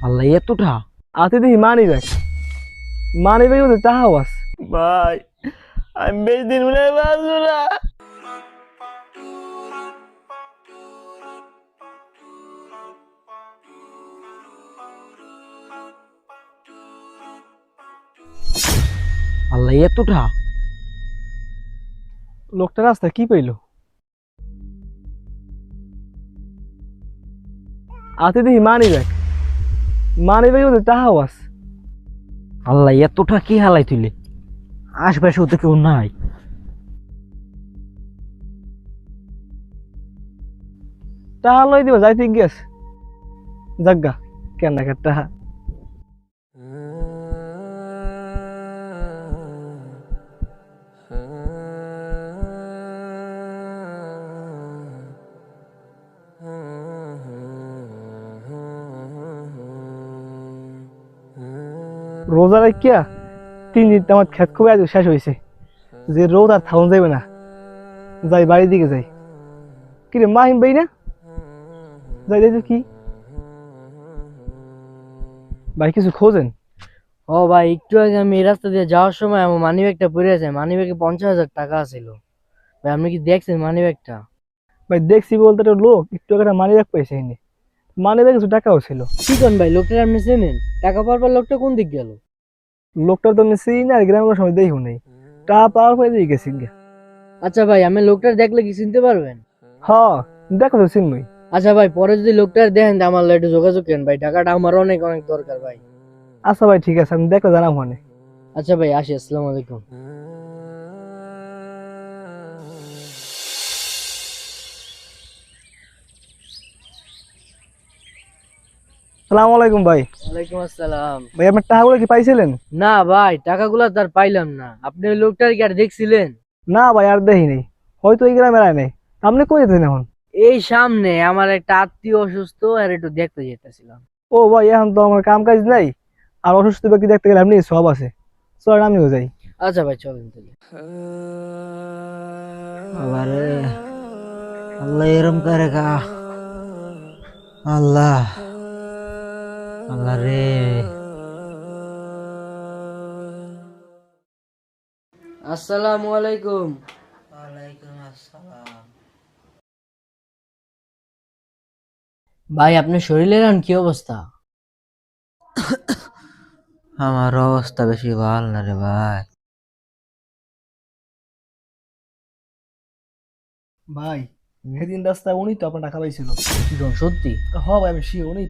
আল্লাহ এতটা আতে দেখি মানি ব্যাগ মধ্যে টাকাও আছে। ভাই আমি বেশি দিন মনে হয় বাঁচবো না। আল্লাহ এতটা লোকটা রাস্তায় কি পাইলো? আতে দেখি মানি ব্যাগ মধ্যে টাকাও আছে। আল্লাহ এতটা কি হালাই তুলে আশপাশেও তো কেউ নাই। টাকা লই দিব যাইতে গিয়েছ জাগা কেন না টাকা। রোজা রাখিয়া 3 দিন আমার খেত খুবই আজ শেষ হয়েছে, যে রোদ আর থাউন যাবে না, যাই বাড়ির দিকে যাই। কিরে মাহিম ভাই না যাই যাই কি ভাই কিছু খোঁজেন? ও ভাই, একটু আগে আমি এই রাস্তা দিয়ে যাওয়ার সময় আমার মানি ব্যাগটা পড়ে আছে। মানি ব্যাগে 50,000 টাকা ছিল। ভাই আপনি কি দেখছেন মানি ব্যাগটা? ভাই দেখছি বলতে একটা লোক একটু আগে মানি ব্যাগ পাইছে এনে, মানি ব্যাগ কিছু টাকাও ছিল। কি করেন ভাই, লোকটা আপনি চেনেন? টাকা পাওয়ার পর লোকটা কোন দিক গেল? লোকটার তো আমি চিনি না, আর গ্রামের কোনো সময় দেখি নেই, টাকা পাওয়ার পরে দিয়ে গেছি গিয়া। আচ্ছা ভাই, আমি লোকটার দেখলে কি চিনতে পারবেন? হ দেখো তো চিনবই। আচ্ছা ভাই, পরে যদি লোকটার দেখেন তো আমার লগে একটু যোগাযোগ করেন ভাই, টাকাটা আমার অনেক অনেক দরকার ভাই। আচ্ছা ভাই ঠিক আছে, আমি দেখো জানাম মনে। আচ্ছা ভাই, আসি, আসসালামু আলাইকুম। সালাম আলাইকুম ভাই। ওয়ালাইকুম আসসালাম। ভাই আপনার টাকাগুলো কি পাইছিলেন? না ভাই, টাকাগুলো তার পাইলাম না। আপনি ওই লোকটার কি আর দেখছিলেন? না ভাই আর দেখি নেই, হয়তো এই গ্রামের আয় নেই। আপনি কই যেতেন এখন? এই সামনে আমার একটা আত্মীয় অসুস্থ, আর একটু দেখতে যেতেছিলাম। ও ভাই এখন তো আমার কাম কাজ নাই, আর অসুস্থ ব্যক্তি দেখতে গেলে আপনি সব আছে, চলেন আমিও যাই। আচ্ছা ভাই, চলেন তাহলে। আল্লাহ রে, আল্লাহ এরম করে গা। আল্লাহ, আল্লাহ রে। আসসালামু আলাইকুম। ওয়ালাইকুম আসসালাম। ভাই আপনার শরীরের এখন কি অবস্থা? আমার অবস্থা বেশি ভালো না রে ভাই। ভাই সেদিন রাস্তায় উনি তো আপনার টাকা পাইছিল। কি কোন সত্যি? হ ভাই আমি শিওর উনি